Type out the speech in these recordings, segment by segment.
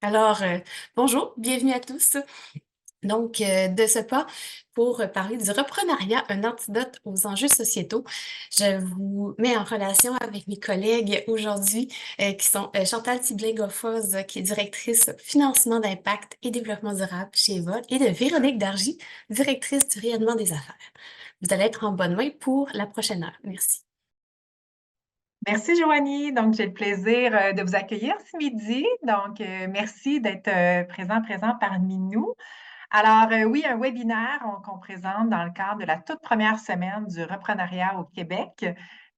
Alors, bonjour, bienvenue à tous. Donc, de ce pas, pour parler du reprenariat, un antidote aux enjeux sociétaux, je vous mets en relation avec mes collègues aujourd'hui, qui sont Chantal Tiblin-Goffoz, qui est directrice financement d'impact et développement durable chez Evol, et de Véronique Dargy, directrice du rayonnement des affaires. Vous allez être en bonne main pour la prochaine heure. Merci. Merci, Joanie. Donc, j'ai le plaisir de vous accueillir ce midi. Donc, merci d'être présent parmi nous. Alors, oui, un webinaire qu'on présente dans le cadre de la toute première semaine du reprenariat au Québec.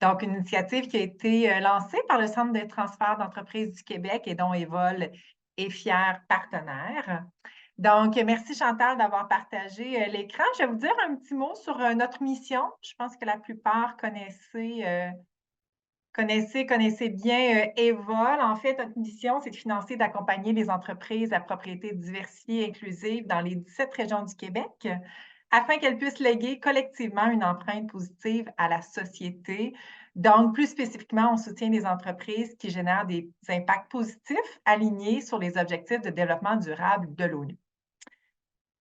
Donc, une initiative qui a été lancée par le Centre de transfert d'entreprises du Québec et dont Evol est fier partenaire. Donc, merci Chantal d'avoir partagé l'écran. Je vais vous dire un petit mot sur notre mission. Je pense que la plupart connaissez bien Evol. En fait, notre mission, c'est de financer et d'accompagner les entreprises à propriété diversifiée et inclusive dans les 17 régions du Québec afin qu'elles puissent léguer collectivement une empreinte positive à la société. Donc, plus spécifiquement, on soutient les entreprises qui génèrent des impacts positifs alignés sur les objectifs de développement durable de l'ONU.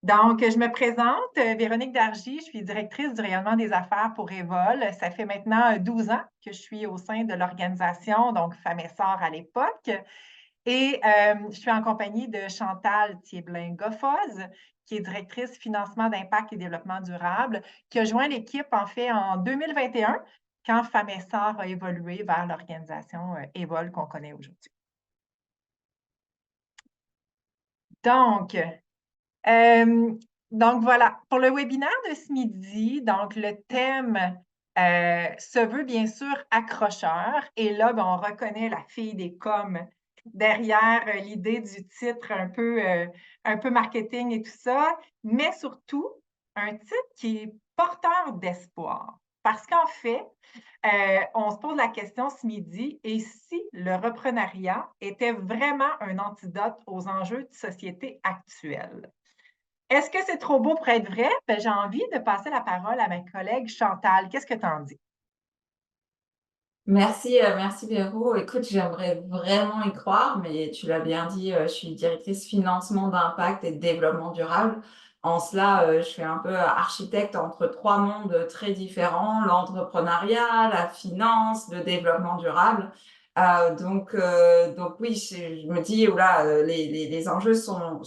Donc, je me présente, Véronique Dargy, je suis directrice du rayonnement des affaires pour Evol. Ça fait maintenant 12 ans que je suis au sein de l'organisation, donc Femmes et Sœurs à l'époque. Et je suis en compagnie de Chantal Thieblin-Goffoz, qui est directrice financement d'impact et développement durable, qui a joint l'équipe en fait en 2021, quand Femmes et Sœurs a évolué vers l'organisation Evol qu'on connaît aujourd'hui. Donc, Euh, donc voilà, pour le webinaire de ce midi, donc le thème se veut bien sûr accrocheur. Et là, ben, on reconnaît la fille des coms derrière l'idée du titre un peu marketing et tout ça, mais surtout un titre qui est porteur d'espoir. Parce qu'en fait, on se pose la question ce midi, et si le reprenariat était vraiment un antidote aux enjeux de société actuels? Est-ce que c'est trop beau pour être vrai? Ben, j'ai envie de passer la parole à ma collègue Chantal. Qu'est-ce que tu en dis? Merci Véro. Écoute, j'aimerais vraiment y croire, mais tu l'as bien dit, je suis directrice financement d'impact et de développement durable. En cela, je suis un peu architecte entre trois mondes très différents, l'entrepreneuriat, la finance, le développement durable. Donc oui, je me dis, oula, les enjeux sont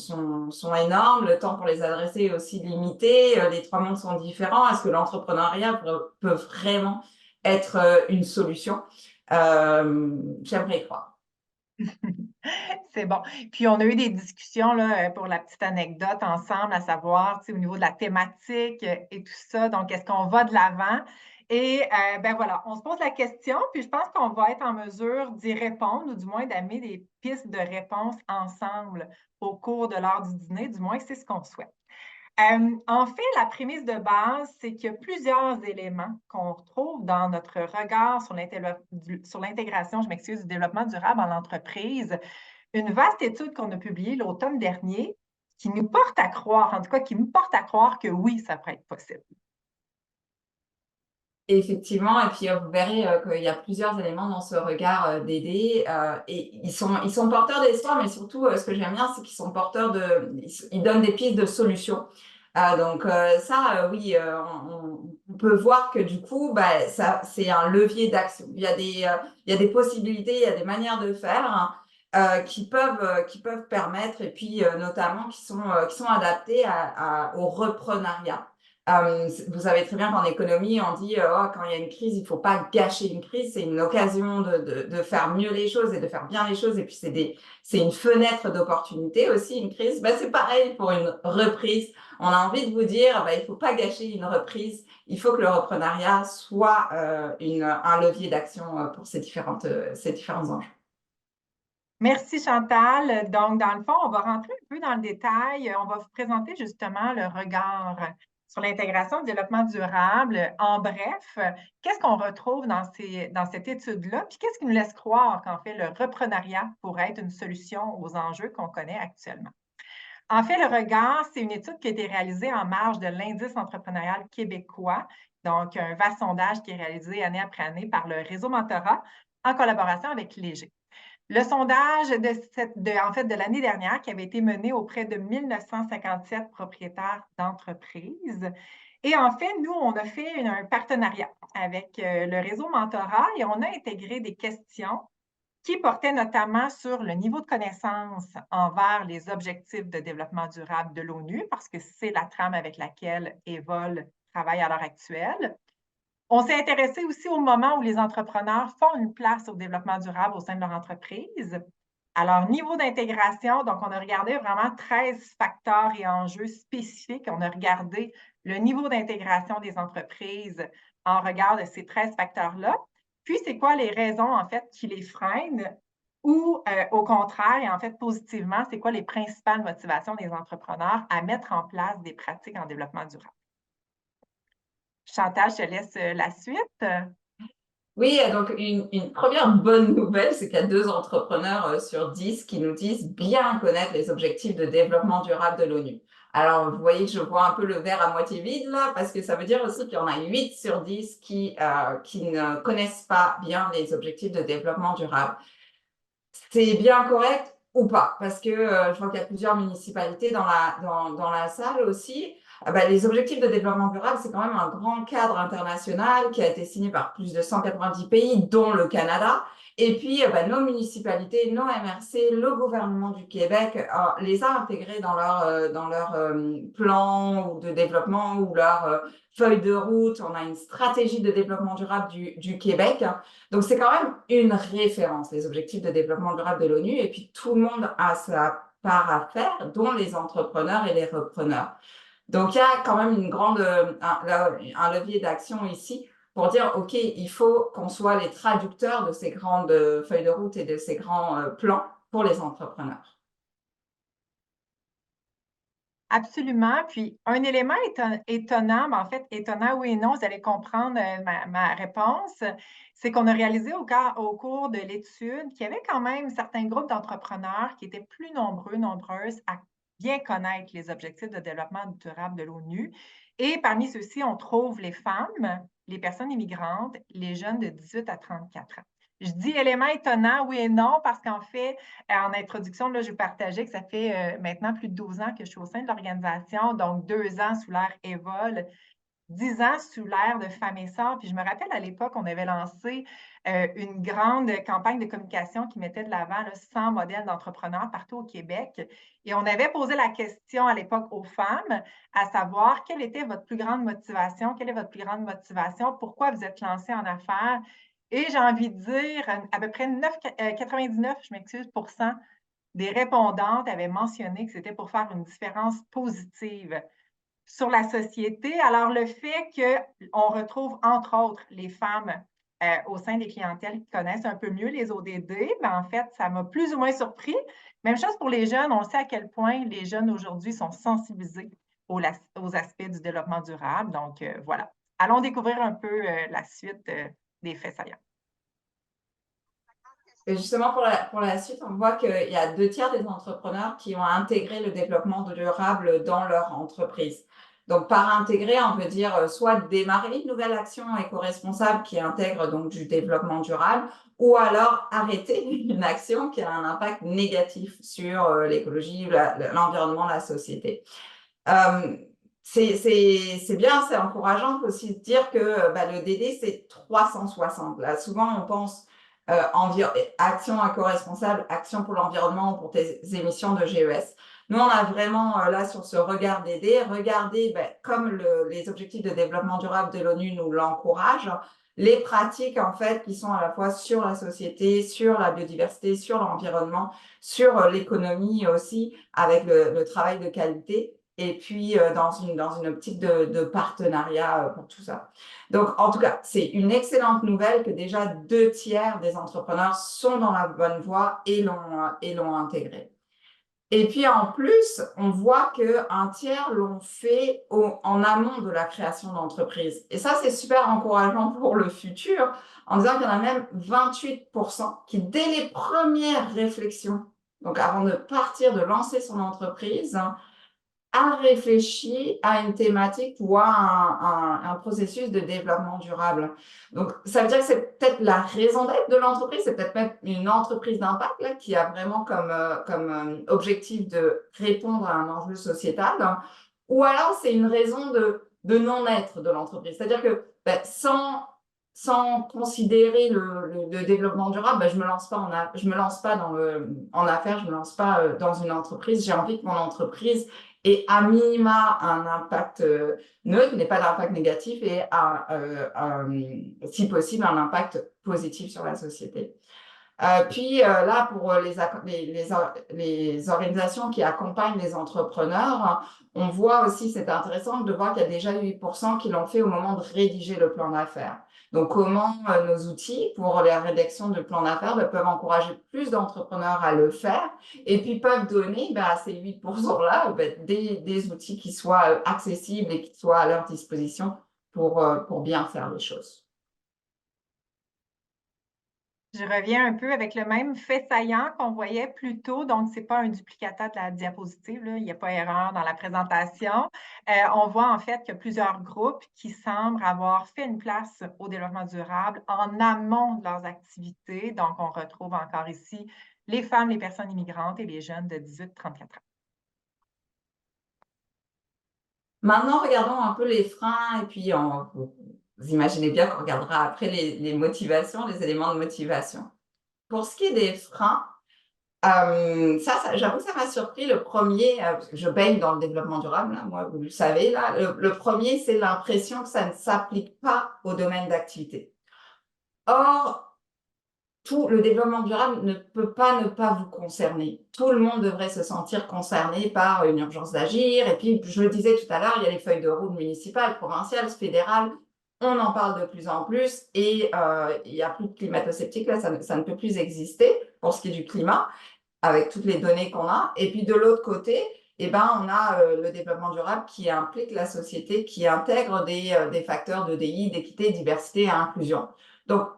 énormes, le temps pour les adresser est aussi limité, les trois mondes sont différents. Est-ce que l'entrepreneuriat peut vraiment être une solution? J'aimerais y croire. C'est bon. Puis, on a eu des discussions, là, pour la petite anecdote ensemble, à savoir, tu sais, au niveau de la thématique et tout ça. Donc, est-ce qu'on va de l'avant? Et ben voilà, on se pose la question, puis je pense qu'on va être en mesure d'y répondre, ou du moins d'amener des pistes de réponse ensemble au cours de l'heure du dîner. Du moins, c'est ce qu'on souhaite. En fait, la prémisse de base, c'est qu'il y a plusieurs éléments qu'on retrouve dans notre regard sur l'intégration, je m'excuse, du développement durable en entreprise. Une vaste étude qu'on a publiée l'automne dernier qui nous porte à croire, en tout cas qui me porte à croire que oui, ça pourrait être possible. Effectivement, et puis vous verrez qu'il y a plusieurs éléments dans ce regard d'aider, et ils sont porteurs d'espoir, mais surtout, ce que j'aime bien, c'est qu'ils sont porteurs ils donnent des pistes de solutions. Oui, on peut voir que du coup, bah, ça, c'est un levier d'action. Il y a des possibilités, il y a des manières de faire qui peuvent permettre, et puis notamment qui sont adaptées au reprenariat. Vous savez très bien qu'en économie, on dit oh, quand il y a une crise, il ne faut pas gâcher une crise, c'est une occasion de faire mieux les choses et de faire bien les choses. Et puis, c'est une fenêtre d'opportunité aussi, une crise. Ben, c'est pareil pour une reprise. On a envie de vous dire, ben, il ne faut pas gâcher une reprise. Il faut que le reprenariat soit un levier d'action pour ces différents enjeux. Merci Chantal. Donc, dans le fond, on va rentrer un peu dans le détail. On va vous présenter justement le regard sur l'intégration et le développement durable. En bref, qu'est-ce qu'on retrouve dans cette étude-là? Puis qu'est-ce qui nous laisse croire qu'en fait, le reprenariat pourrait être une solution aux enjeux qu'on connaît actuellement? En fait, le regard, c'est une étude qui a été réalisée en marge de l'Indice entrepreneurial québécois, donc un vaste sondage qui est réalisé année après année par le réseau Mentorat en collaboration avec Léger. Le sondage en fait, de l'année dernière qui avait été mené auprès de 1957 propriétaires d'entreprises. Et en fait, nous, on a fait un partenariat avec le réseau Mentorat et on a intégré des questions qui portaient notamment sur le niveau de connaissance envers les objectifs de développement durable de l'ONU, parce que c'est la trame avec laquelle Evol travaille à l'heure actuelle. On s'est intéressé aussi au moment où les entrepreneurs font une place au développement durable au sein de leur entreprise. Alors, niveau d'intégration, donc on a regardé vraiment 13 facteurs et enjeux spécifiques. On a regardé le niveau d'intégration des entreprises en regard de ces 13 facteurs-là. Puis, c'est quoi les raisons, en fait, qui les freinent ou, au contraire, et en fait, positivement, c'est quoi les principales motivations des entrepreneurs à mettre en place des pratiques en développement durable? Chantal, je te laisse la suite. Oui, donc une première bonne nouvelle, c'est qu'il y a 2 entrepreneurs sur 10 qui nous disent bien connaître les objectifs de développement durable de l'ONU. Alors, vous voyez que je vois un peu le verre à moitié vide là, parce que ça veut dire aussi qu'il y en a 8 sur 10 qui ne connaissent pas bien les objectifs de développement durable. C'est bien correct ou pas? Parce que je vois qu'il y a plusieurs municipalités dans la salle aussi. Ah bah, les objectifs de développement durable, c'est quand même un grand cadre international qui a été signé par plus de 190 pays, dont le Canada. Et puis, bah, nos municipalités, nos MRC, le gouvernement du Québec les a intégrés dans leur plan de développement ou leur feuille de route. On a une stratégie de développement durable du Québec. Donc, c'est quand même une référence, les objectifs de développement durable de l'ONU. Et puis, tout le monde a sa part à faire, dont les entrepreneurs et les repreneurs. Donc, il y a quand même un levier d'action ici pour dire, OK, il faut qu'on soit les traducteurs de ces grandes feuilles de route et de ces grands plans pour les entrepreneurs. Absolument. Puis, un élément étonnant, en fait, étonnant oui et non, vous allez comprendre ma réponse, c'est qu'on a réalisé au cours de l'étude qu'il y avait quand même certains groupes d'entrepreneurs qui étaient plus nombreuses à bien connaître les objectifs de développement durable de l'ONU. Et parmi ceux-ci, on trouve les femmes, les personnes immigrantes, les jeunes de 18 à 34 ans. Je dis élément étonnant, oui et non, parce qu'en fait, en introduction, là, je vais partager que ça fait maintenant plus de 12 ans que je suis au sein de l'organisation, donc 2 ans sous l'ère Evol, 10 ans sous l'ère de Femmes et Sœurs. Puis je me rappelle à l'époque, on avait lancé une grande campagne de communication qui mettait de l'avant 100 modèles d'entrepreneurs partout au Québec. Et on avait posé la question à l'époque aux femmes, à savoir quelle était votre plus grande motivation, quelle est votre plus grande motivation, pourquoi vous êtes lancée en affaires. Et j'ai envie de dire, à peu près 99, je m'excuse, des répondantes avaient mentionné que c'était pour faire une différence positive sur la société. Alors, le fait qu'on retrouve, entre autres, les femmes au sein des clientèles qui connaissent un peu mieux les ODD, ben, en fait, ça m'a plus ou moins surpris. Même chose pour les jeunes. On sait à quel point les jeunes aujourd'hui sont sensibilisés aux aspects du développement durable. Donc, voilà. Allons découvrir un peu la suite des faits saillants. Et justement, pour la suite, on voit qu'il y a 2 tiers des entrepreneurs qui ont intégré le développement durable dans leur entreprise. Donc, par intégrer, on veut dire soit démarrer une nouvelle action éco-responsable qui intègre donc du développement durable, ou alors arrêter une action qui a un impact négatif sur l'écologie, l'environnement, la société. C'est bien, c'est encourageant aussi de dire que le DD, c'est 360. Là, souvent, on pense action éco-responsable, action pour l'environnement, pour tes émissions de GES. Nous, on a vraiment, là, sur ce regard DD, regardez, comme les objectifs de développement durable de l'ONU nous l'encouragent, les pratiques, en fait, qui sont à la fois sur la société, sur la biodiversité, sur l'environnement, sur l'économie aussi, avec le travail de qualité, et puis dans une optique de partenariat pour tout ça. Donc, en tout cas, c'est une excellente nouvelle que déjà 2 tiers des entrepreneurs sont dans la bonne voie et l'ont intégré. Et puis, en plus, on voit qu'un tiers l'ont fait en amont de la création d'entreprise. Et ça, c'est super encourageant pour le futur, en disant qu'il y en a même 28% qui, dès les premières réflexions, donc avant de partir, de lancer son entreprise, a réfléchi à une thématique ou à un processus de développement durable. Donc, ça veut dire que c'est peut-être la raison d'être de l'entreprise, c'est peut-être même une entreprise d'impact là, qui a vraiment comme objectif de répondre à un enjeu sociétal, hein. Ou alors c'est une raison de non-être de l'entreprise. C'est-à-dire que ben, sans considérer le développement durable, ben, je me lance pas je me lance pas en affaires, je me lance pas dans une entreprise. J'ai envie que mon entreprise ait à minima un impact neutre, n'ait pas d'impact négatif et si possible un impact positif sur la société. Puis là, pour les organisations qui accompagnent les entrepreneurs, on voit aussi, c'est intéressant de voir qu'il y a déjà 8% qui l'ont fait au moment de rédiger le plan d'affaires. Donc, comment nos outils pour la rédaction de plan d'affaires peuvent encourager plus d'entrepreneurs à le faire et puis peuvent donner à ces 8%-là des outils qui soient accessibles et qui soient à leur disposition pour bien faire les choses. Je reviens un peu avec le même fait saillant qu'on voyait plus tôt, donc ce n'est pas un duplicata de la diapositive, là, il n'y a pas erreur dans la présentation. On voit en fait qu'il y a plusieurs groupes qui semblent avoir fait une place au développement durable en amont de leurs activités. Donc, on retrouve encore ici les femmes, les personnes immigrantes et les jeunes de 18-34 ans. Maintenant, regardons un peu les freins et puis vous imaginez bien qu'on regardera après les motivations, les éléments de motivation. Pour ce qui est des freins, j'avoue que ça m'a surpris. Le premier, parce que je baigne dans le développement durable, là, moi, vous le savez, là, le premier, c'est l'impression que ça ne s'applique pas au domaine d'activité. Or, tout le développement durable ne peut pas ne pas vous concerner. Tout le monde devrait se sentir concerné par une urgence d'agir. Et puis, je le disais tout à l'heure, il y a les feuilles de route municipales, provinciales, fédérales. On en parle de plus en plus et il n'y a plus de climato-sceptiques. Là, ça ne peut plus exister pour ce qui est du climat, avec toutes les données qu'on a. Et puis, de l'autre côté, on a le développement durable qui implique la société, qui intègre des facteurs de DI, d'équité, diversité et inclusion. Donc,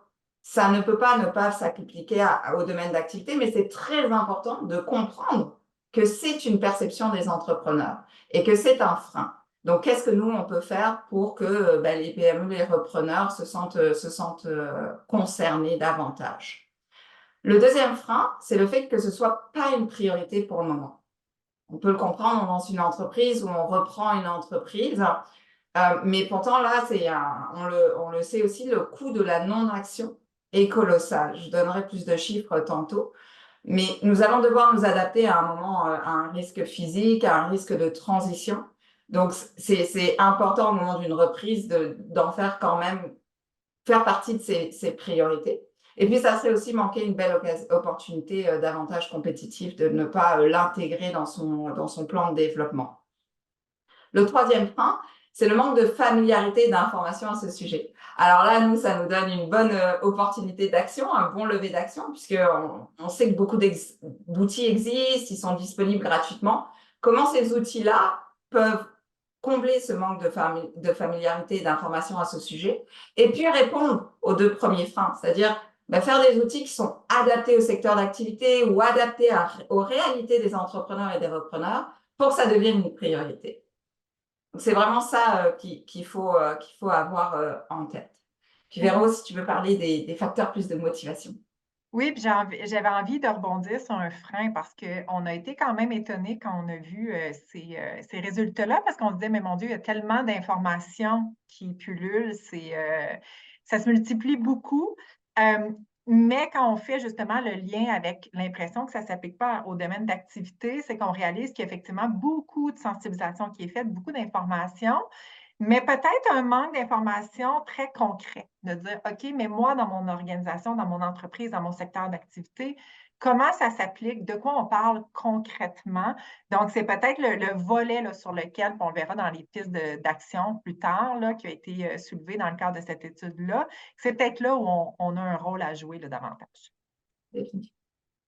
ça ne peut pas ne pas s'appliquer au domaine d'activité, mais c'est très important de comprendre que c'est une perception des entrepreneurs et que c'est un frein. Donc, qu'est-ce que nous, on peut faire pour que les PME, les repreneurs se sentent concernés davantage? Le deuxième frein, c'est le fait que ce ne soit pas une priorité pour le moment. On peut le comprendre, on lance une entreprise ou on reprend une entreprise, mais pourtant là, on le sait aussi, le coût de la non-action est colossal. Je donnerai plus de chiffres tantôt, mais nous allons devoir nous adapter à un moment, à un risque physique, à un risque de transition. Donc, c'est important au moment d'une reprise d'en faire quand même, faire partie de ses priorités. Et puis, ça serait aussi manquer une belle opportunité davantage compétitive de ne pas l'intégrer dans son plan de développement. Le troisième frein, c'est le manque de familiarité et d'information à ce sujet. Alors là, nous, ça nous donne une bonne opportunité d'action, un bon levier d'action, puisqu'on sait que beaucoup d'outils existent, ils sont disponibles gratuitement. Comment ces outils-là peuvent combler ce manque de familiarité et d'information à ce sujet, et puis répondre aux deux premiers freins, c'est-à-dire faire des outils qui sont adaptés au secteur d'activité ou adaptés aux réalités des entrepreneurs et des repreneurs pour que ça devienne une priorité. C'est vraiment ça qu'il faut avoir en tête. Puis Véro, si tu veux parler des facteurs plus de motivation. Oui, puis j'avais envie de rebondir sur un frein parce qu'on a été quand même étonnés quand on a vu ces résultats-là, parce qu'on se disait, mais mon Dieu, il y a tellement d'informations qui pullulent, ça se multiplie beaucoup. Mais quand on fait justement le lien avec l'impression que ça ne s'applique pas au domaine d'activité, c'est qu'on réalise qu'il y a effectivement beaucoup de sensibilisation qui est faite, beaucoup d'informations, mais peut-être un manque d'informations très concret, de dire, OK, mais moi, dans mon organisation, dans mon entreprise, dans mon secteur d'activité, comment ça s'applique, de quoi on parle concrètement? Donc, c'est peut-être le volet là, sur lequel, puis on le verra dans les pistes d'action plus tard, là, qui a été soulevé dans le cadre de cette étude-là. C'est peut-être là où on a un rôle à jouer là, davantage.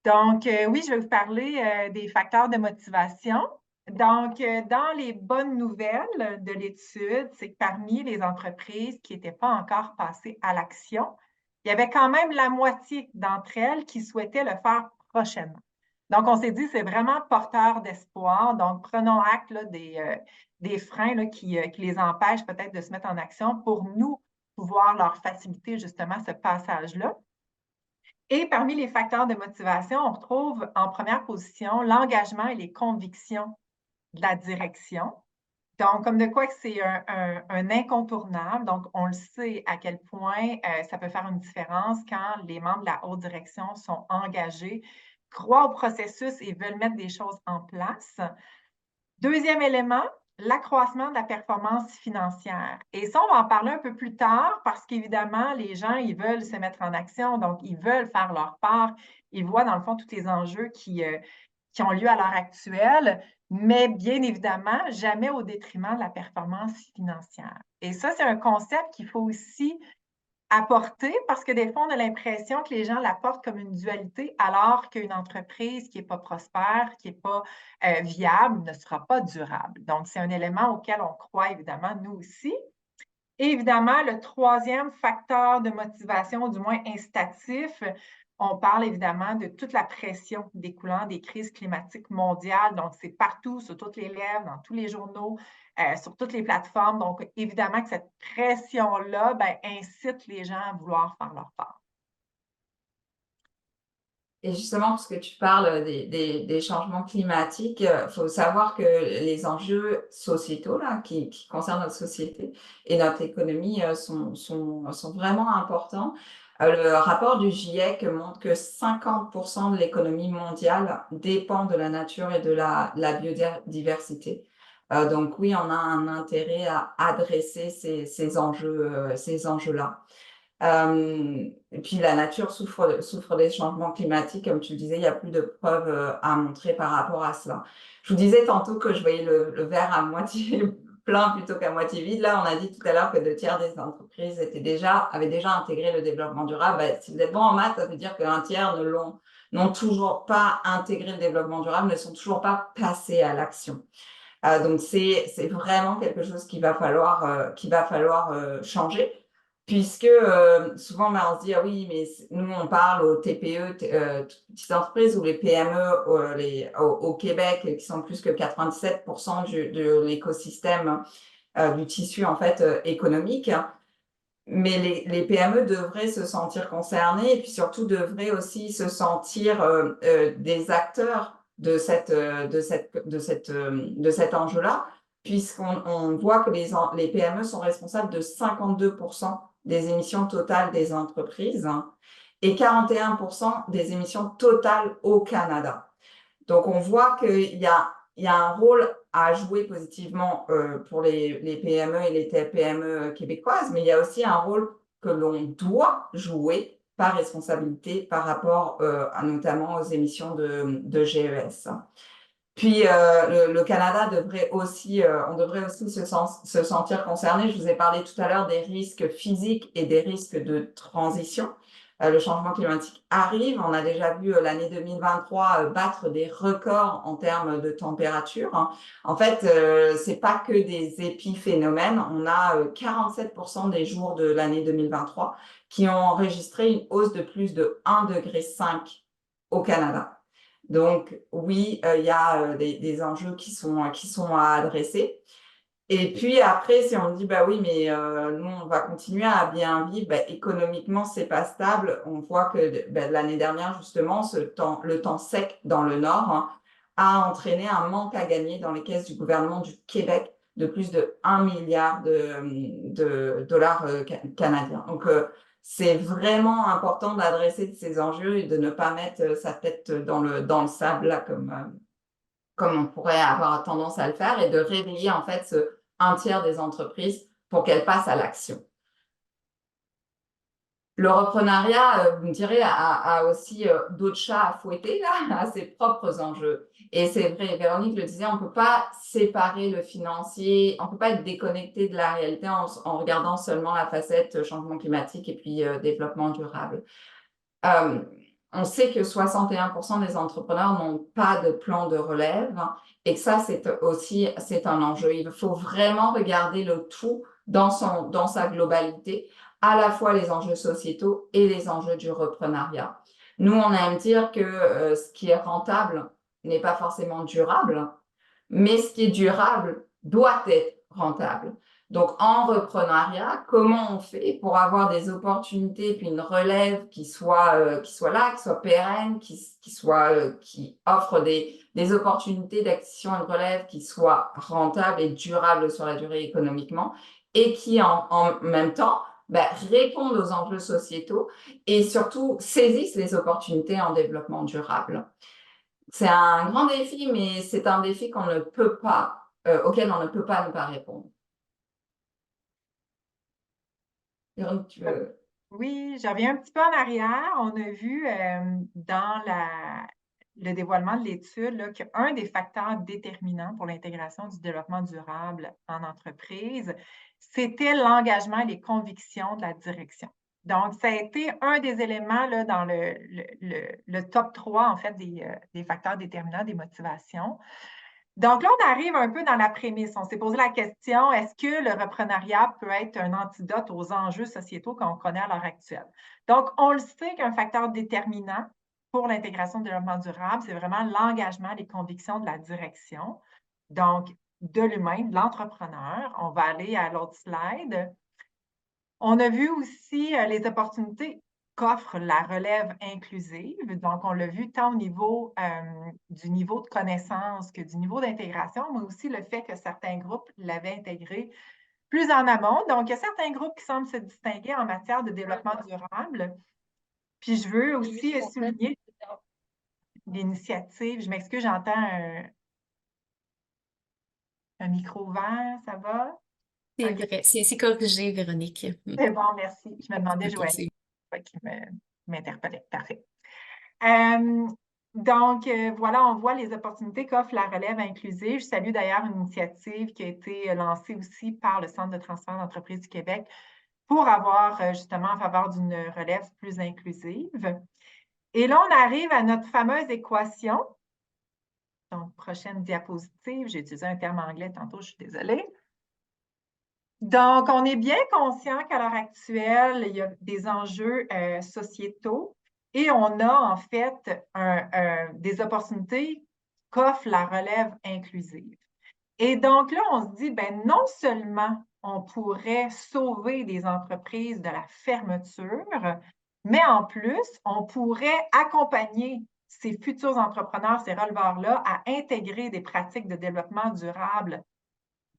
Donc, oui, je vais vous parler des facteurs de motivation. Donc, dans les bonnes nouvelles de l'étude, c'est que parmi les entreprises qui n'étaient pas encore passées à l'action, il y avait quand même la moitié d'entre elles qui souhaitaient le faire prochainement. Donc, on s'est dit, c'est vraiment porteur d'espoir. Donc, prenons acte là, des freins là, qui les empêchent peut-être de se mettre en action pour nous pouvoir leur faciliter justement ce passage-là. Et parmi les facteurs de motivation, on retrouve en première position l'engagement et les convictions de la direction. Donc, comme de quoi que c'est un incontournable. Donc, on le sait à quel point ça peut faire une différence quand les membres de la haute direction sont engagés, croient au processus et veulent mettre des choses en place. Deuxième élément, l'accroissement de la performance financière. Et ça, on va en parler un peu plus tard parce qu'évidemment, les gens, ils veulent se mettre en action, donc ils veulent faire leur part. Ils voient, dans le fond, tous les enjeux qui ont lieu à l'heure actuelle, mais bien évidemment, jamais au détriment de la performance financière. Et ça, c'est un concept qu'il faut aussi apporter parce que des fois, on a l'impression que les gens l'apportent comme une dualité, alors qu'une entreprise qui n'est pas prospère, qui n'est pas viable, ne sera pas durable. Donc, c'est un élément auquel on croit évidemment, nous aussi. Et évidemment, le troisième facteur de motivation, du moins incitatif, on parle évidemment de toute la pression découlant des crises climatiques mondiales. Donc, c'est partout, sur toutes les lèvres, dans tous les journaux, sur toutes les plateformes. Donc, évidemment que cette pression-là incite les gens à vouloir faire leur part. Et justement, puisque tu parles des changements climatiques, il faut savoir que les enjeux sociétaux là, qui concernent notre société et notre économie sont vraiment importants. Le rapport du GIEC montre que 50% de l'économie mondiale dépend de la nature et de la biodiversité. Donc oui, on a un intérêt à adresser ces enjeux-là. Et puis la nature souffre des changements climatiques, comme tu le disais, il y a plus de preuves à montrer par rapport à cela. Je vous disais tantôt que je voyais le verre à moitié plein plutôt qu'à moitié vide. Là, on a dit tout à l'heure que 2 tiers des entreprises avaient déjà intégré le développement durable. Si vous êtes bon en maths, ça veut dire qu'un tiers n'ont toujours pas intégré le développement durable, ne sont toujours pas passés à l'action. Donc c'est vraiment quelque chose qu'il va falloir changer. Puisque souvent, on se dit, ah oui, mais nous, on parle aux TPE, petites entreprises, ou les PME au Québec, qui sont plus que 97% de l'écosystème du tissu en fait économique. Mais les PME devraient se sentir concernées et puis surtout devraient aussi se sentir des acteurs de cet enjeu-là, puisqu'on voit que les PME sont responsables de 52% des émissions totales des entreprises et 41% des émissions totales au Canada. Donc, on voit qu'il y a un rôle à jouer positivement pour les PME et les TPME québécoises, mais il y a aussi un rôle que l'on doit jouer par responsabilité par rapport notamment aux émissions de GES. Puis, le Canada on devrait aussi se sentir concerné. Je vous ai parlé tout à l'heure des risques physiques et des risques de transition. Le changement climatique arrive. On a déjà vu l'année 2023 battre des records en termes de température. En fait, c'est pas que des épiphénomènes. On a 47% des jours de l'année 2023 qui ont enregistré une hausse de plus de 1,5 degré au Canada. Donc oui, il y a des enjeux qui sont à adresser. Et puis après, si on dit bah oui, mais nous on va continuer à bien vivre, économiquement c'est pas stable. On voit que l'année dernière justement, le temps sec dans le Nord a entraîné un manque à gagner dans les caisses du gouvernement du Québec de plus de 1 milliard de dollars canadiens. Donc c'est vraiment important d'adresser ces enjeux et de ne pas mettre sa tête dans le sable là, comme on pourrait avoir tendance à le faire, et de réveiller en fait ce 1 tiers des entreprises pour qu'elles passent à l'action. Le reprenariat, vous me direz, a aussi d'autres chats à fouetter, là, à ses propres enjeux. Et c'est vrai, Véronique le disait, on ne peut pas séparer le financier, on ne peut pas être déconnecté de la réalité en regardant seulement la facette changement climatique et puis développement durable. On sait que 61% des entrepreneurs n'ont pas de plan de relève et que ça, c'est un enjeu. Il faut vraiment regarder le tout dans sa globalité, à la fois les enjeux sociétaux et les enjeux du reprenariat. Nous, on aime dire que ce qui est rentable n'est pas forcément durable, mais ce qui est durable doit être rentable. Donc, en reprenariat, comment on fait pour avoir des opportunités puis une relève qui soit là, qui soit pérenne, qui offre des opportunités d'acquisition et de relève qui soient rentables et durables sur la durée économiquement et qui, en même temps, répondent aux enjeux sociétaux et surtout saisissent les opportunités en développement durable. C'est un grand défi, mais c'est un défi qu'on ne peut pas, auquel on ne peut pas ne pas répondre. Véronique, tu veux... Oui, je reviens un petit peu en arrière. On a vu dans le dévoilement de l'étude qu'un des facteurs déterminants pour l'intégration du développement durable en entreprise, c'était l'engagement et les convictions de la direction. Donc, ça a été un des éléments là, dans le top 3, en fait, des facteurs déterminants des motivations. Donc là, on arrive un peu dans la prémisse. On s'est posé la question, est-ce que le reprenariat peut être un antidote aux enjeux sociétaux qu'on connaît à l'heure actuelle? Donc, on le sait qu'un facteur déterminant pour l'intégration du développement durable, c'est vraiment l'engagement, les convictions de la direction, donc de l'humain, de l'entrepreneur. On va aller à l'autre slide. On a vu aussi les opportunités qu'offre la relève inclusive. Donc, on l'a vu tant au niveau du niveau de connaissance que du niveau d'intégration, mais aussi le fait que certains groupes l'avaient intégré plus en amont. Donc, il y a certains groupes qui semblent se distinguer en matière de développement durable. Puis, je veux aussi souligner l'initiative. Je m'excuse, j'entends un micro ouvert, ça va? C'est OK. vrai, c'est corrigé, Véronique. C'est bon, merci. Je me demandais, Ok, Joanie, qui m'interpellait. Parfait. Donc, voilà, on voit les opportunités qu'offre la relève inclusive. Je salue d'ailleurs une initiative qui a été lancée aussi par le Centre de transfert d'entreprise du Québec pour avoir justement en faveur d'une relève plus inclusive. Et là, on arrive à notre fameuse équation. Donc, prochaine diapositive. J'ai utilisé un terme anglais tantôt, je suis désolée. Donc, on est bien conscient qu'à l'heure actuelle, il y a des enjeux sociétaux et on a en fait des opportunités qu'offre la relève inclusive. Et donc là, on se dit, ben non seulement on pourrait sauver des entreprises de la fermeture, mais en plus, on pourrait accompagner ces futurs entrepreneurs, ces releveurs-là, à intégrer des pratiques de développement durable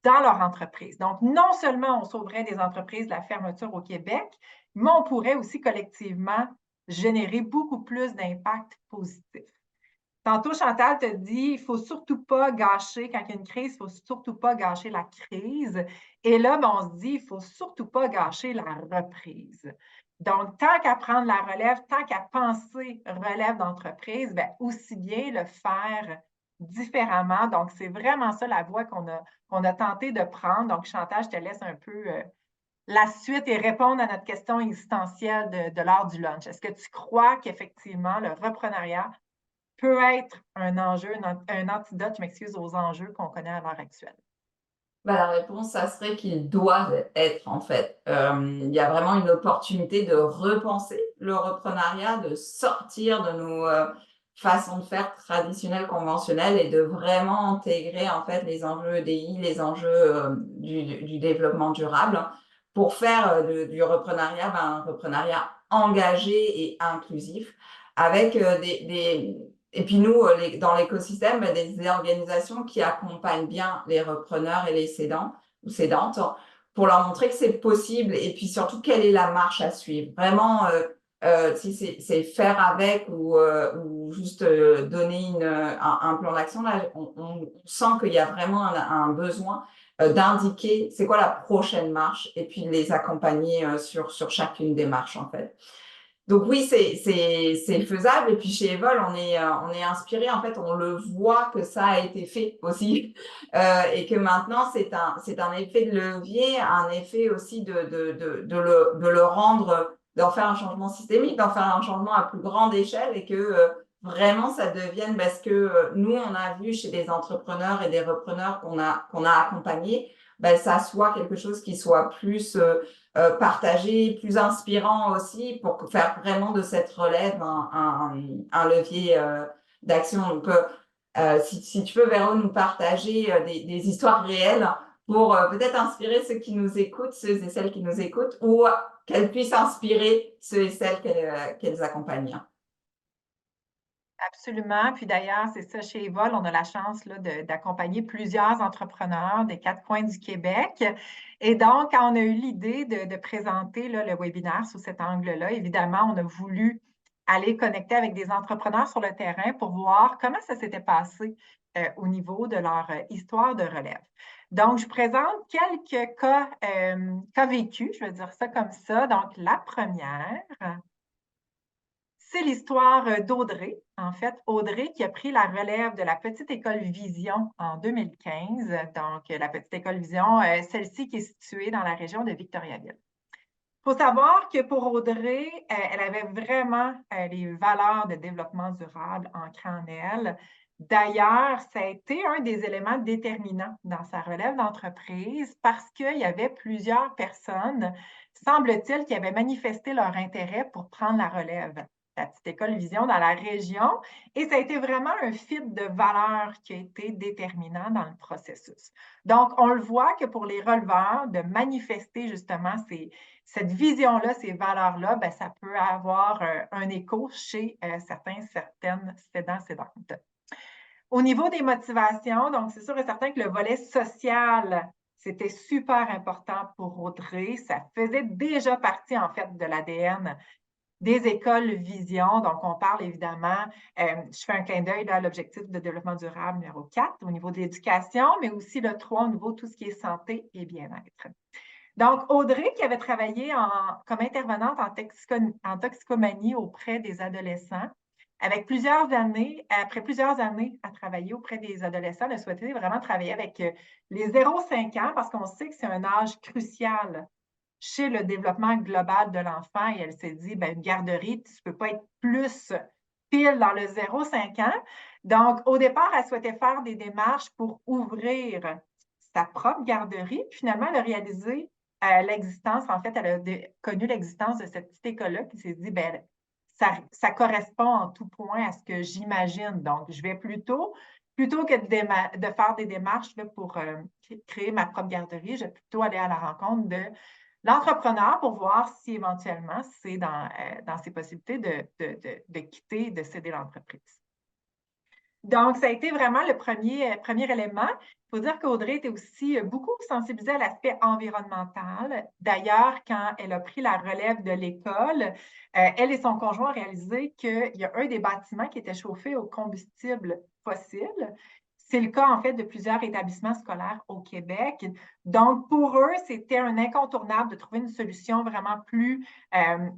dans leur entreprise. Donc, non seulement on sauverait des entreprises de la fermeture au Québec, mais on pourrait aussi collectivement générer beaucoup plus d'impact positif. Tantôt, Chantal te dit, il ne faut surtout pas gâcher, quand il y a une crise, il ne faut surtout pas gâcher la crise. Et là, ben, on se dit, il ne faut surtout pas gâcher la reprise. Donc, tant qu'à prendre la relève, tant qu'à penser relève d'entreprise, ben, aussi bien le faire différemment. Donc, c'est vraiment ça la voie qu'on a tenté de prendre. Donc, Chantal, je te laisse un peu la suite et répondre à notre question existentielle de l'heure du lunch. Est-ce que tu crois qu'effectivement, le reprenariat peut être un enjeu, un antidote, je m'excuse, aux enjeux qu'on connaît à l'heure actuelle? La réponse, ça serait qu'ils doivent être, en fait. Il y a vraiment une opportunité de repenser le reprenariat, de sortir de nos façons de faire traditionnelles, conventionnelles et de vraiment intégrer, en fait, les enjeux EDI, les enjeux du développement durable pour faire du reprenariat un reprenariat engagé et inclusif avec et puis nous, dans l'écosystème, des organisations qui accompagnent bien les repreneurs et les cédants ou cédantes pour leur montrer que c'est possible et puis surtout quelle est la marche à suivre. Vraiment, si c'est faire avec ou juste donner un plan d'action, là, on sent qu'il y a vraiment un besoin d'indiquer c'est quoi la prochaine marche et puis de les accompagner sur chacune des marches en fait. Donc oui, c'est faisable. Et puis chez Evol, on est inspiré. En fait, on le voit que ça a été fait aussi et que maintenant c'est un effet de levier, un effet aussi de le rendre, d'en faire un changement systémique, d'en faire un changement à plus grande échelle et que vraiment ça devienne, parce que nous, on a vu chez des entrepreneurs et des repreneurs qu'on a accompagnés, ça soit quelque chose qui soit plus partagé, plus inspirant aussi, pour faire vraiment de cette relève un levier d'action. Donc, si tu peux, Véro, nous partager des histoires réelles pour peut-être inspirer ceux qui nous écoutent, ceux et celles qui nous écoutent, ou qu'elles puissent inspirer ceux et celles qu'elles accompagnent. Absolument. Puis d'ailleurs, c'est ça, chez Evol, on a la chance là, d'accompagner plusieurs entrepreneurs des 4 coins du Québec. Et donc, quand on a eu l'idée de présenter là, le webinaire sous cet angle-là, évidemment, on a voulu aller connecter avec des entrepreneurs sur le terrain pour voir comment ça s'était passé au niveau de leur histoire de relève. Donc, je présente quelques cas vécus, je vais dire ça comme ça. Donc, la première, c'est l'histoire d'Audrey. En fait, Audrey qui a pris la relève de la Petite École Vision en 2015. Donc, la Petite École Vision, celle-ci qui est située dans la région de Victoriaville. Il faut savoir que pour Audrey, elle avait vraiment les valeurs de développement durable ancrées en elle. D'ailleurs, ça a été un des éléments déterminants dans sa relève d'entreprise parce qu'il y avait plusieurs personnes, semble-t-il, qui avaient manifesté leur intérêt pour prendre la relève. La Petite École Vision dans la région, et ça a été vraiment un fit de valeurs qui a été déterminant dans le processus. Donc, on le voit que pour les releveurs, de manifester justement cette vision-là, ces valeurs-là, ça peut avoir un écho chez certaines cédants, cédantes. Au niveau des motivations, donc c'est sûr et certain que le volet social, c'était super important pour Audrey. Ça faisait déjà partie, en fait, de l'ADN des écoles Vision. Donc, on parle évidemment, je fais un clin d'œil à l'objectif de développement durable numéro 4 au niveau de l'éducation, mais aussi le 3 au niveau de tout ce qui est santé et bien-être. Donc, Audrey, qui avait travaillé comme intervenante en toxicomanie auprès des adolescents, après plusieurs années à travailler auprès des adolescents, elle a souhaité vraiment travailler avec les 0-5 ans parce qu'on sait que c'est un âge crucial chez le développement global de l'enfant. Et elle s'est dit, une garderie, tu ne peux pas être plus pile dans le 0-5 ans. Donc, au départ, elle souhaitait faire des démarches pour ouvrir sa propre garderie. Puis finalement, elle a réalisé l'existence, en fait, elle a connu l'existence de cette petite école-là, puis s'est dit, ça correspond en tout point à ce que j'imagine. Donc, je vais plutôt que de faire des démarches là, pour créer ma propre garderie, je vais plutôt aller à la rencontre de l'entrepreneur pour voir si éventuellement c'est dans ses possibilités de quitter, de céder l'entreprise. Donc, ça a été vraiment le premier élément. Il faut dire qu'Audrey était aussi beaucoup sensibilisée à l'aspect environnemental. D'ailleurs, quand elle a pris la relève de l'école, elle et son conjoint ont réalisé qu'il y a un des bâtiments qui était chauffé au combustible fossile. C'est le cas, en fait, de plusieurs établissements scolaires au Québec. Donc, pour eux, c'était un incontournable de trouver une solution vraiment plus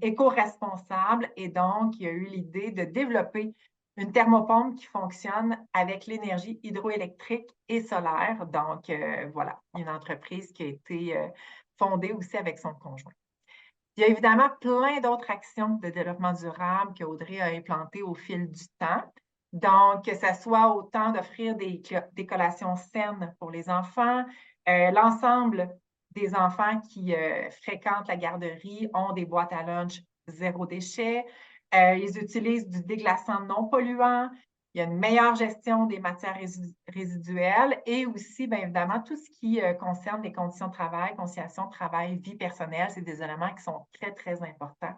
éco-responsable. Et donc, il y a eu l'idée de développer une thermopompe qui fonctionne avec l'énergie hydroélectrique et solaire. Donc, voilà, une entreprise qui a été fondée aussi avec son conjoint. Il y a évidemment plein d'autres actions de développement durable qu'Audrey a implantées au fil du temps. Donc, que ce soit autant d'offrir des collations saines pour les enfants, l'ensemble des enfants qui fréquentent la garderie ont des boîtes à lunch zéro déchet. Ils utilisent du déglaçant non polluant. Il y a une meilleure gestion des matières résiduelles et aussi, bien évidemment, tout ce qui concerne les conditions de travail, conciliation de travail, vie personnelle, c'est des éléments qui sont très, très importants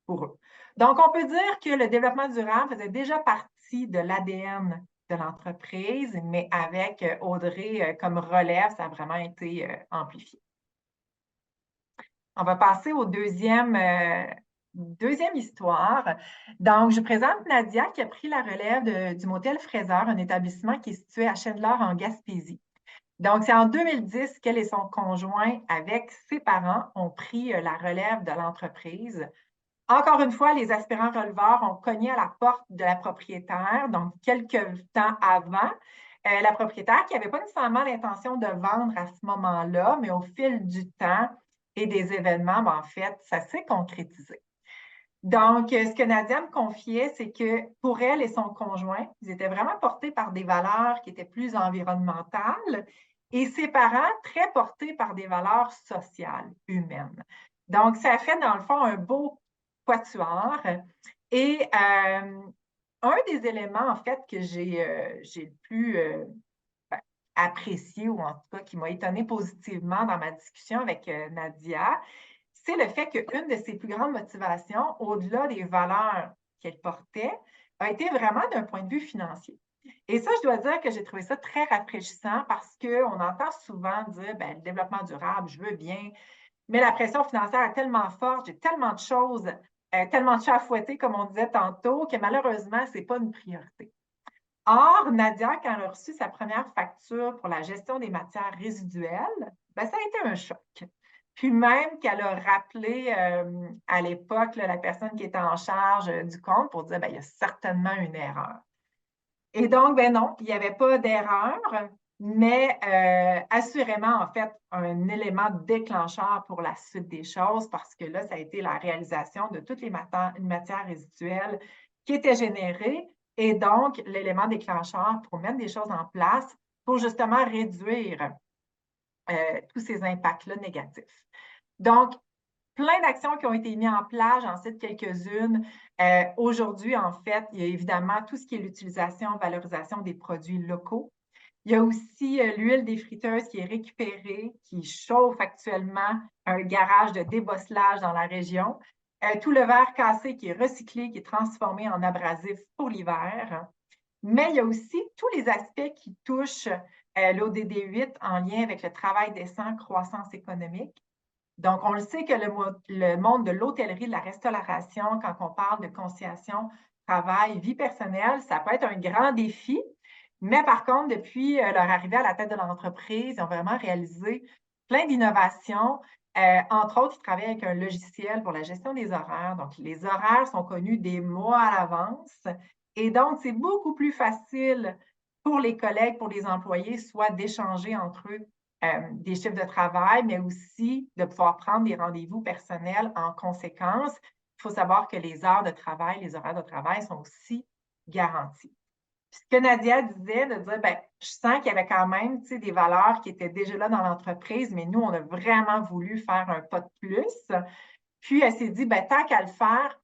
pour eux. Donc, on peut dire que le développement durable faisait déjà partie de l'ADN de l'entreprise, mais avec Audrey comme relève, ça a vraiment été amplifié. On va passer au deuxième histoire. Donc, je présente Nadia qui a pris la relève du motel Fraser, un établissement qui est situé à Chandler en Gaspésie. Donc, c'est en 2010 qu'elle et son conjoint, avec ses parents, ont pris la relève de l'entreprise. Encore une fois, les aspirants releveurs ont cogné à la porte de la propriétaire, donc quelques temps avant. La propriétaire qui n'avait pas nécessairement l'intention de vendre à ce moment-là, mais au fil du temps et des événements, en fait, ça s'est concrétisé. Donc, ce que Nadia me confiait, c'est que pour elle et son conjoint, ils étaient vraiment portés par des valeurs qui étaient plus environnementales et ses parents très portés par des valeurs sociales, humaines. Donc, ça fait dans le fond un beau quatuor. Et un des éléments, en fait, que j'ai le plus ben, apprécié ou en tout cas qui m'a étonnée positivement dans ma discussion avec Nadia, c'est le fait qu'une de ses plus grandes motivations, au-delà des valeurs qu'elle portait, a été vraiment d'un point de vue financier. Et ça, je dois dire que j'ai trouvé ça très rafraîchissant parce qu'on entend souvent dire, ben, le développement durable, je veux bien, mais la pression financière est tellement forte, j'ai tellement de choses, tellement de chats à fouetter, comme on disait tantôt, que malheureusement, ce n'est pas une priorité. Or, Nadia, quand elle a reçu sa première facture pour la gestion des matières résiduelles, ben, ça a été un choc. Puis même qu'elle a rappelé à l'époque la personne qui était en charge du compte pour dire ben, il y a certainement une erreur. Et donc, ben non, il n'y avait pas d'erreur, mais assurément, en fait, un élément déclencheur pour la suite des choses parce que là, ça a été la réalisation de toutes les matières résiduelles qui étaient générées et donc l'élément déclencheur pour mettre des choses en place pour justement réduire tous ces impacts-là négatifs. Donc, plein d'actions qui ont été mises en place, j'en cite quelques-unes. Aujourd'hui, en fait, il y a évidemment tout ce qui est l'utilisation, valorisation des produits locaux. Il y a aussi l'huile des friteuses qui est récupérée, qui chauffe actuellement un garage de débosselage dans la région. Tout le verre cassé qui est recyclé, qui est transformé en abrasif pour l'hiver. Mais il y a aussi tous les aspects qui touchent l'ODD 8 en lien avec le travail décent, croissance économique. Donc, on le sait que le monde de l'hôtellerie, de la restauration, quand on parle de conciliation, travail, vie personnelle, ça peut être un grand défi. Mais par contre, depuis leur arrivée à la tête de l'entreprise, ils ont vraiment réalisé plein d'innovations. Entre autres, ils travaillent avec un logiciel pour la gestion des horaires. Donc, les horaires sont connus des mois à l'avance. Et donc, c'est beaucoup plus facile pour les collègues, pour les employés, soit d'échanger entre eux des chiffres de travail, mais aussi de pouvoir prendre des rendez-vous personnels en conséquence. Il faut savoir que les heures de travail, les horaires de travail sont aussi garantis. Puis ce que Nadia disait, de dire, ben, je sens qu'il y avait quand même des valeurs qui étaient déjà là dans l'entreprise, mais nous, on a vraiment voulu faire un pas de plus. Puis elle s'est dit, ben, tant qu'à le faire,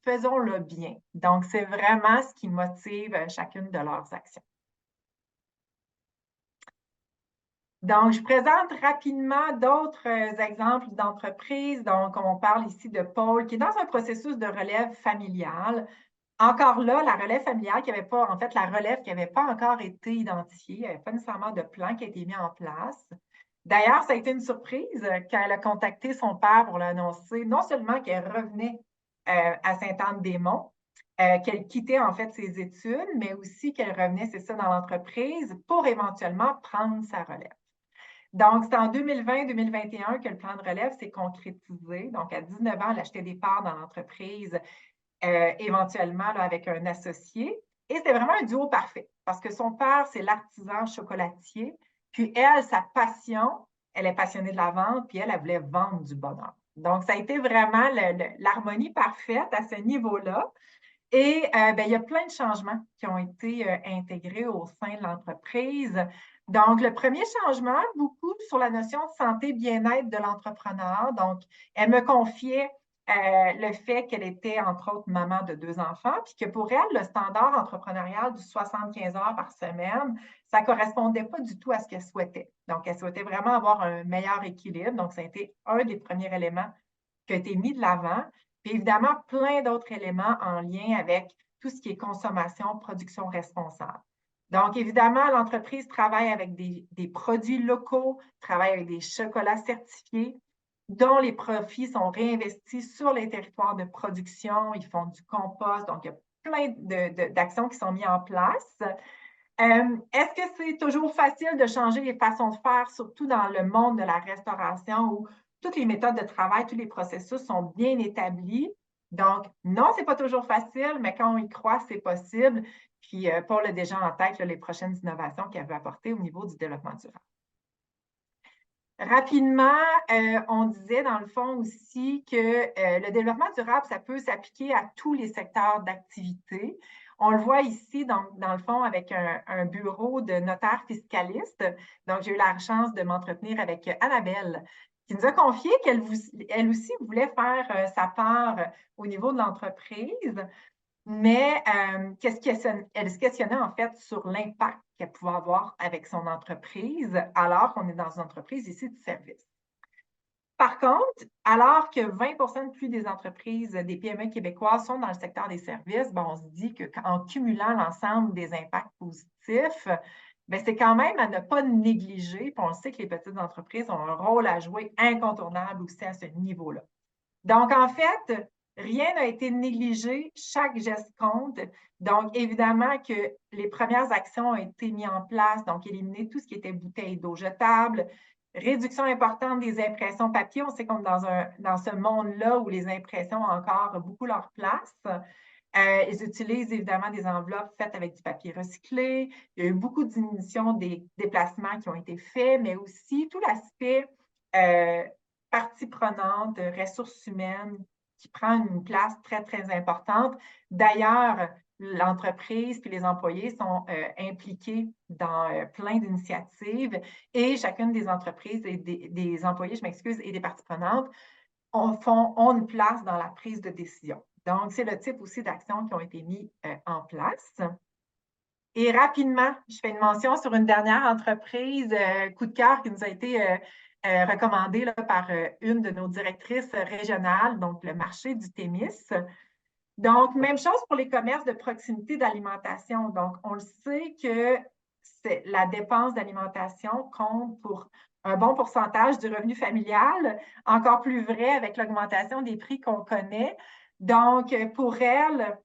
faisons-le bien. Donc, c'est vraiment ce qui motive chacune de leurs actions. Donc, je présente rapidement d'autres exemples d'entreprises. Donc, on parle ici de Paul, qui est dans un processus de relève familiale. Encore là, la relève familiale qui n'avait pas, en fait, la relève qui n'avait pas encore été identifiée, il n'y avait pas nécessairement de plan qui a été mis en place. D'ailleurs, ça a été une surprise quand elle a contacté son père pour l'annoncer, non seulement qu'elle revenait à Sainte-Anne-des-Monts, qu'elle quittait en fait ses études, mais aussi qu'elle revenait, c'est ça, dans l'entreprise pour éventuellement prendre sa relève. Donc, c'est en 2020-2021 que le plan de relève s'est concrétisé. Donc, à 19 ans, elle achetait des parts dans l'entreprise, éventuellement là, avec un associé. Et c'était vraiment un duo parfait parce que son père, c'est l'artisan chocolatier. Puis elle, sa passion, elle est passionnée de la vente, puis elle voulait vendre du bonheur. Donc, ça a été vraiment l'harmonie parfaite à ce niveau-là. Et ben, il y a plein de changements qui ont été intégrés au sein de l'entreprise. Donc, le premier changement, beaucoup sur la notion de santé, bien-être de l'entrepreneur. Donc, elle me confiait le fait qu'elle était, entre autres, maman de 2 enfants, puis que pour elle, le standard entrepreneurial du 75 heures par semaine, ça ne correspondait pas du tout à ce qu'elle souhaitait. Donc, elle souhaitait vraiment avoir un meilleur équilibre. Donc, ça a été un des premiers éléments qui a été mis de l'avant. Puis évidemment, plein d'autres éléments en lien avec tout ce qui est consommation, production responsable. Donc, évidemment, l'entreprise travaille avec des produits locaux, travaille avec des chocolats certifiés, dont les profits sont réinvestis sur les territoires de production. Ils font du compost. Donc, il y a plein d'actions qui sont mises en place. Est-ce que c'est toujours facile de changer les façons de faire, surtout dans le monde de la restauration où toutes les méthodes de travail, tous les processus sont bien établis? Donc, non, ce n'est pas toujours facile, mais quand on y croit, c'est possible. Puis, Paul a déjà en tête les prochaines innovations qu'elle veut apporter au niveau du développement durable. Rapidement, on disait dans le fond aussi que le développement durable, ça peut s'appliquer à tous les secteurs d'activité. On le voit ici, dans le fond, avec un bureau de notaire fiscaliste. Donc, j'ai eu la chance de m'entretenir avec Annabelle, qui nous a confié qu'elle aussi voulait faire sa part au niveau de l'entreprise, mais elle se questionnait en fait sur l'impact qu'elle pouvait avoir avec son entreprise, alors qu'on est dans une entreprise ici de service. Par contre, alors que 20 de plus des entreprises, des PME québécoises sont dans le secteur des services, ben, on se dit qu'en cumulant l'ensemble des impacts positifs, ben, c'est quand même à ne pas négliger. Puis on le sait que les petites entreprises ont un rôle à jouer incontournable aussi à ce niveau-là. Donc, en fait, rien n'a été négligé, chaque geste compte. Donc, évidemment que les premières actions ont été mises en place, donc éliminer tout ce qui était bouteilles d'eau jetables, réduction importante des impressions papier. On sait qu'on est dans ce monde-là où les impressions ont encore beaucoup leur place. Ils utilisent évidemment des enveloppes faites avec du papier recyclé. Il y a eu beaucoup de diminution des déplacements qui ont été faits, mais aussi tout l'aspect partie prenante, ressources humaines, qui prend une place très, très importante. D'ailleurs, l'entreprise puis les employés sont impliqués dans plein d'initiatives et chacune des entreprises et des employés, je m'excuse, et des parties prenantes ont une place dans la prise de décision. Donc, c'est le type aussi d'actions qui ont été mis en place. Et rapidement, je fais une mention sur une dernière entreprise, coup de cœur, qui nous a été recommandée là, par une de nos directrices régionales, donc le marché du Témis. Donc, même chose pour les commerces de proximité d'alimentation. Donc, on le sait que la dépense d'alimentation compte pour un bon pourcentage du revenu familial, encore plus vrai avec l'augmentation des prix qu'on connaît. Donc, pour elle,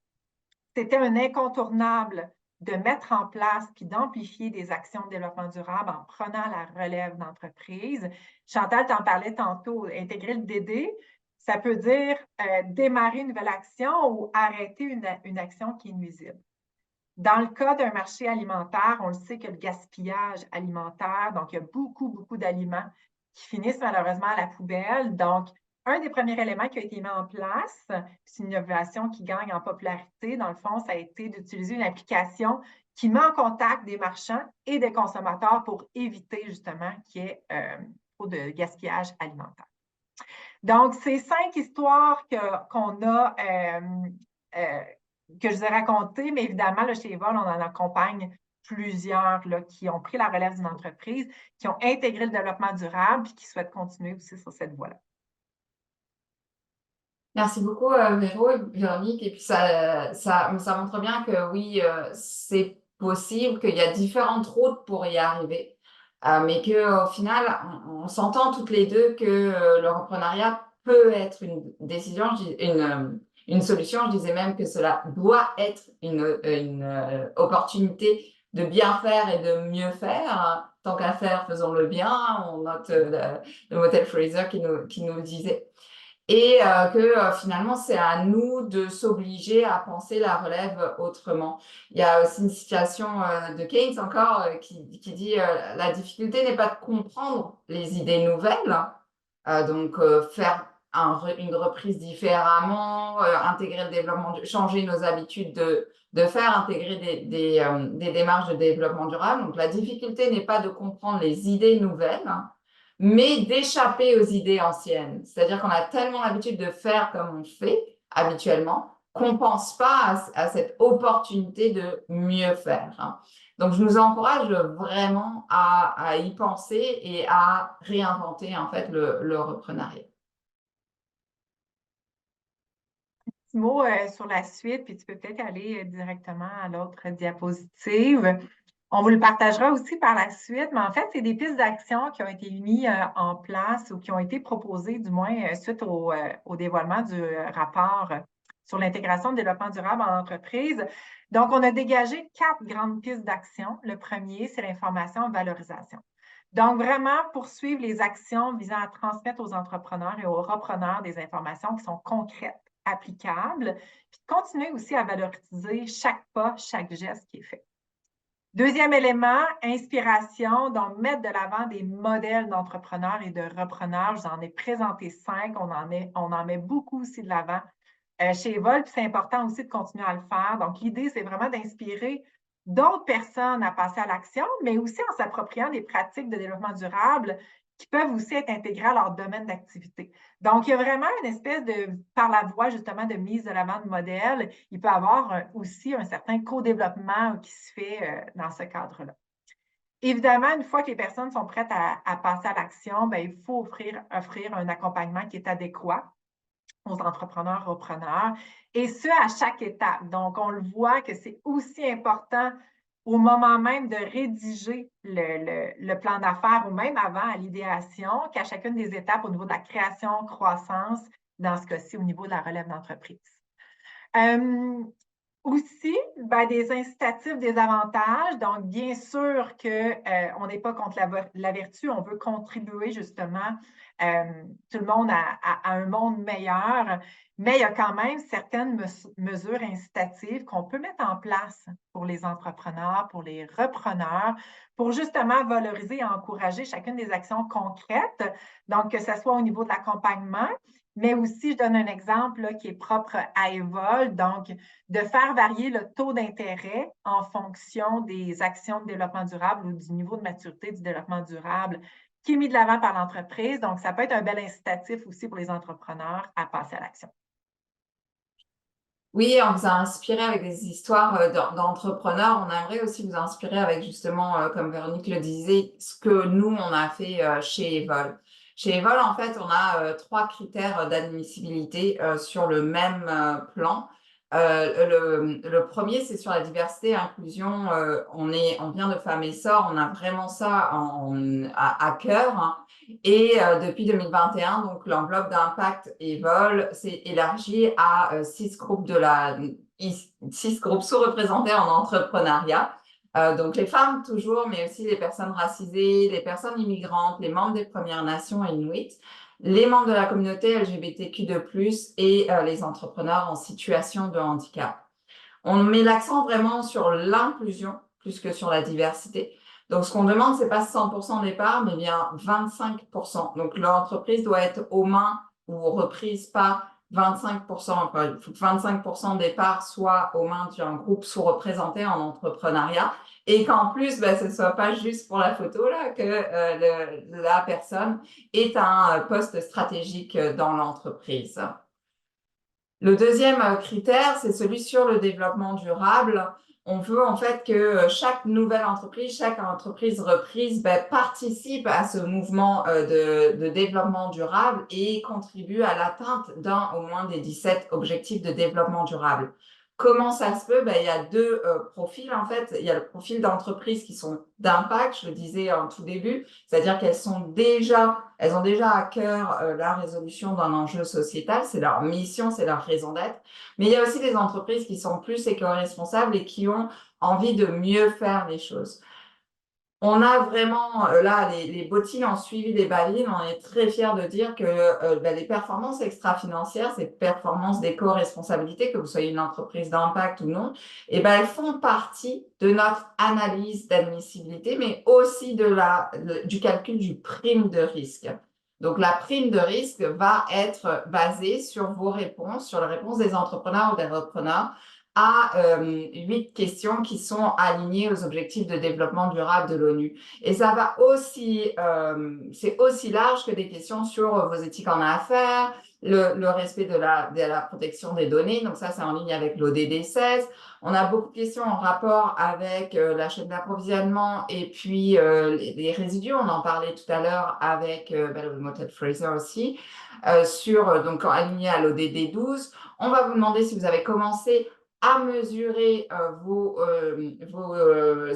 c'était un incontournable de mettre en place puis d'amplifier des actions de développement durable en prenant la relève d'entreprise. Chantal t'en parlait tantôt, intégrer le DD, ça peut dire démarrer une nouvelle action ou arrêter une action qui est nuisible. Dans le cas d'un marché alimentaire, on le sait que le gaspillage alimentaire, donc il y a beaucoup, beaucoup d'aliments qui finissent malheureusement à la poubelle. Donc, un des premiers éléments qui a été mis en place, c'est une innovation qui gagne en popularité, dans le fond, ça a été d'utiliser une application qui met en contact des marchands et des consommateurs pour éviter justement qu'il y ait trop de gaspillage alimentaire. Donc, ces 5 histoires qu'on a, que je vous ai racontées, mais évidemment, là, chez Evol, on en accompagne plusieurs là, qui ont pris la relève d'une entreprise, qui ont intégré le développement durable puis qui souhaitent continuer aussi sur cette voie-là. Merci beaucoup, Véro et Véronique. Et puis ça montre bien que oui, c'est possible, qu'il y a différentes routes pour y arriver, mais qu'au final, on s'entend toutes les deux que le reprenariat peut être une décision, une solution. Je disais même que cela doit être une opportunité de bien faire et de mieux faire. Tant qu'à faire, faisons-le bien. On note le modèle Fraser qui nous disait. Et que finalement, c'est à nous de s'obliger à penser la relève autrement. Il y a aussi une citation de Keynes encore qui dit la difficulté n'est pas de comprendre les idées nouvelles, donc faire une reprise différemment, intégrer le développement, changer nos habitudes de faire, intégrer des démarches de développement durable. Donc la difficulté n'est pas de comprendre les idées nouvelles, mais d'échapper aux idées anciennes. C'est-à-dire qu'on a tellement l'habitude de faire comme on fait habituellement qu'on ne pense pas à cette opportunité de mieux faire. Donc, je nous encourage vraiment à y penser et à réinventer en fait le reprenariat. Petit mot sur la suite, puis tu peux peut-être aller directement à l'autre diapositive. On vous le partagera aussi par la suite, mais en fait, c'est des pistes d'action qui ont été mises en place ou qui ont été proposées, du moins, suite au dévoilement du rapport sur l'intégration de développement durable en entreprise. Donc, on a dégagé 4 grandes pistes d'action. Le premier, c'est l'information valorisation. Donc, vraiment poursuivre les actions visant à transmettre aux entrepreneurs et aux repreneurs des informations qui sont concrètes, applicables, puis continuer aussi à valoriser chaque pas, chaque geste qui est fait. Deuxième élément, inspiration, donc mettre de l'avant des modèles d'entrepreneurs et de repreneurs. Je vous en ai présenté 5, on en met beaucoup aussi de l'avant chez Evol, puis c'est important aussi de continuer à le faire. Donc, l'idée, c'est vraiment d'inspirer d'autres personnes à passer à l'action, mais aussi en s'appropriant des pratiques de développement durable qui peuvent aussi être intégrées à leur domaine d'activité. Donc, il y a vraiment une espèce de, par la voie justement de mise de l'avant de modèles, il peut y avoir aussi un certain co-développement qui se fait dans ce cadre-là. Évidemment, une fois que les personnes sont prêtes à passer à l'action, bien, il faut offrir un accompagnement qui est adéquat aux entrepreneurs, repreneurs, et ce, à chaque étape. Donc, on le voit que c'est aussi important au moment même de rédiger le plan d'affaires ou même avant à l'idéation qu'à chacune des étapes au niveau de la création, croissance, dans ce cas-ci, au niveau de la relève d'entreprise. Aussi, ben, des incitatifs, des avantages. Donc, bien sûr qu'on n'est pas contre la vertu, on veut contribuer justement tout le monde à un monde meilleur, mais il y a quand même certaines mesures incitatives qu'on peut mettre en place pour les entrepreneurs, pour les repreneurs, pour justement valoriser et encourager chacune des actions concrètes. Donc, que ce soit au niveau de l'accompagnement, mais aussi, je donne un exemple là, qui est propre à Evol, donc de faire varier le taux d'intérêt en fonction des actions de développement durable ou du niveau de maturité du développement durable qui est mis de l'avant par l'entreprise. Donc, ça peut être un bel incitatif aussi pour les entrepreneurs à passer à l'action. Oui, on vous a inspiré avec des histoires d'entrepreneurs. On aimerait aussi vous inspirer avec justement, comme Véronique le disait, ce que nous, on a fait chez Evol. Chez Evol, en fait, on a 3 critères d'admissibilité sur le même plan. Le premier, c'est sur la diversité et inclusion. On vient de Femmes et Essor, on a vraiment ça à cœur. Hein. Et depuis 2021, donc l'enveloppe d'impact Evol s'est élargie à 6 groupes sous-représentés en entrepreneuriat. Donc les femmes toujours, mais aussi les personnes racisées, les personnes immigrantes, les membres des Premières Nations et Inuits, les membres de la communauté LGBTQ2+, et les entrepreneurs en situation de handicap. On met l'accent vraiment sur l'inclusion plus que sur la diversité. Donc, ce qu'on demande, c'est pas 100% des parts, mais bien 25%. Donc, l'entreprise doit être aux mains ou reprise par 25%. Enfin, il faut que 25% des parts soient aux mains d'un groupe sous-représenté en entrepreneuriat et qu'en plus, ce ne soit pas juste pour la photo, là, que la personne ait un poste stratégique dans l'entreprise. Le deuxième critère, c'est celui sur le développement durable. On veut en fait que chaque nouvelle entreprise, chaque entreprise reprise participe à ce mouvement de développement durable et contribue à l'atteinte d'un au moins des 17 objectifs de développement durable. Comment ça se peut? Il y a 2 profils en fait. Il y a le profil d'entreprises qui sont d'impact, je le disais en tout début, c'est-à-dire qu'elles ont déjà à cœur la résolution d'un enjeu sociétal, c'est leur mission, c'est leur raison d'être. Mais il y a aussi des entreprises qui sont plus éco-responsables et qui ont envie de mieux faire les choses. On a vraiment, là, les bottines ont suivi les balines. On est très fiers de dire que les performances extra-financières, ces performances d'éco-responsabilité, que vous soyez une entreprise d'impact ou non, elles font partie de notre analyse d'admissibilité, mais aussi du calcul du prime de risque. Donc, la prime de risque va être basée sur vos réponses, sur les réponses des entrepreneurs ou des repreneurs, à 8 questions qui sont alignées aux objectifs de développement durable de l'ONU. Et ça va aussi, c'est aussi large que des questions sur vos éthiques en affaires, le respect de la protection des données. Donc ça, c'est en ligne avec l'ODD 16. On a beaucoup de questions en rapport avec la chaîne d'approvisionnement et puis les résidus. On en parlait tout à l'heure avec le Motel Fraser aussi, donc aligné à l'ODD 12. On va vous demander si vous avez commencé à mesurer vos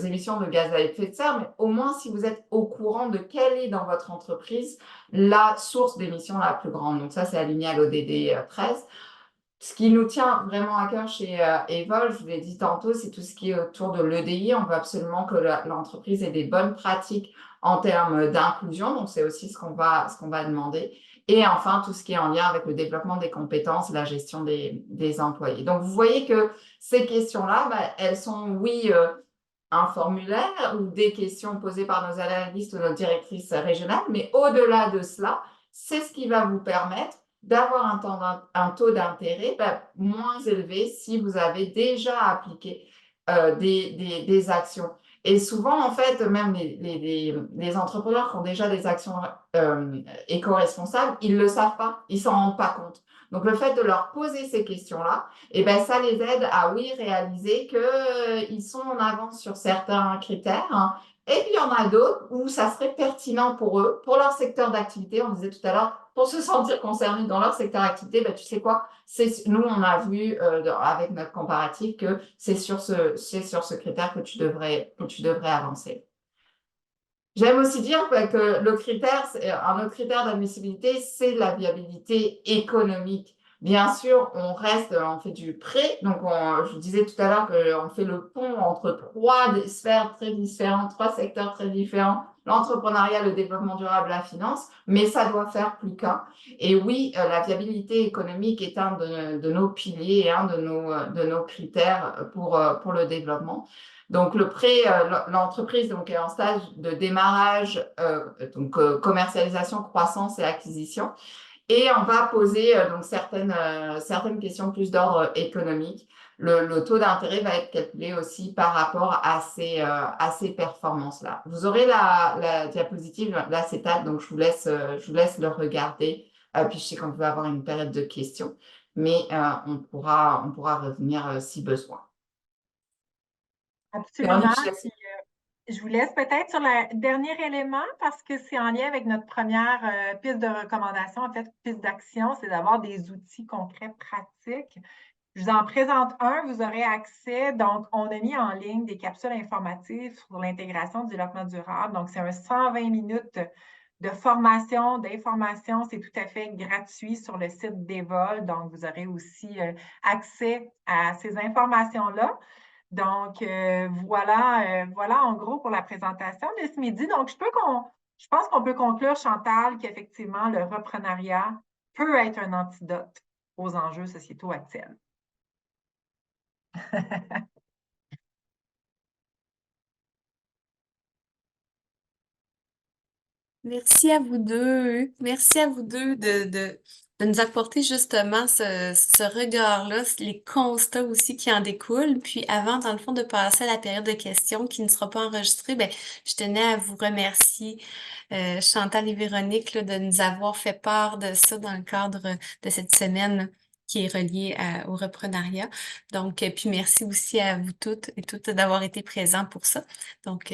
émissions de gaz à effet de serre, mais au moins si vous êtes au courant de quelle est dans votre entreprise la source d'émissions la plus grande. Donc ça, c'est aligné à l'ODD 13. Ce qui nous tient vraiment à cœur chez Evol, je vous l'ai dit tantôt, c'est tout ce qui est autour de l'EDI. On veut absolument que l'entreprise ait des bonnes pratiques en termes d'inclusion. Donc, c'est aussi ce qu'on va demander. Et enfin, tout ce qui est en lien avec le développement des compétences et la gestion des employés. Donc, vous voyez que ces questions-là, elles sont, oui, un formulaire ou des questions posées par nos analystes ou nos directrices régionales, mais au-delà de cela, c'est ce qui va vous permettre d'avoir un taux d'intérêt moins élevé si vous avez déjà appliqué des actions. Et souvent, en fait, même les entrepreneurs qui ont déjà des actions éco-responsables, ils ne le savent pas, ils ne s'en rendent pas compte. Donc, le fait de leur poser ces questions-là, eh ben, ça les aide à, oui, réaliser qu'ils sont en avance sur certains critères, hein. Et puis, il y en a d'autres où ça serait pertinent pour eux, pour leur secteur d'activité. On disait tout à l'heure, pour se sentir concernés dans leur secteur d'activité, ben, tu sais quoi, nous, on a vu avec notre comparatif que c'est sur ce critère que tu devrais avancer. J'aime aussi dire que un autre critère d'admissibilité, c'est la viabilité économique. Bien sûr, on fait du prêt. Donc, je vous disais tout à l'heure qu'on fait le pont entre trois sphères très différentes, trois secteurs très différents, l'entrepreneuriat, le développement durable, la finance, mais ça doit faire plus qu'un. Et oui, la viabilité économique est un de nos piliers et un de nos critères pour le développement. Donc, l'entreprise donc, est en stage de démarrage, commercialisation, croissance et acquisition. Et on va poser donc certaines questions plus d'ordre économique. Le taux d'intérêt va être calculé aussi par rapport à ces performances-là. Vous aurez la diapositive, là c'est tard, donc je vous laisse le regarder. Puis je sais qu'on peut avoir une période de questions, mais on pourra revenir si besoin. Absolument. Puis, je vous laisse peut-être sur le dernier élément parce que c'est en lien avec notre première piste de recommandation, en fait, piste d'action, c'est d'avoir des outils concrets, pratiques. Je vous en présente un, vous aurez accès. Donc, on a mis en ligne des capsules informatives sur l'intégration du développement durable. Donc, c'est un 120 minutes de formation, d'information. C'est tout à fait gratuit sur le site d'Evol. Donc, vous aurez aussi accès à ces informations-là. Donc, voilà en gros pour la présentation de ce midi. Donc, je pense qu'on peut conclure, Chantal, qu'effectivement, le reprenariat peut être un antidote aux enjeux sociétaux actuels. Merci à vous deux. Merci à vous deux de nous apporter justement ce regard-là, les constats aussi qui en découlent. Puis avant, dans le fond, de passer à la période de questions qui ne sera pas enregistrée, ben, je tenais à vous remercier, Chantal et Véronique, là, de nous avoir fait part de ça dans le cadre de cette semaine qui est reliée au reprenariat. Donc, puis merci aussi à vous toutes et toutes d'avoir été présents pour ça. Donc,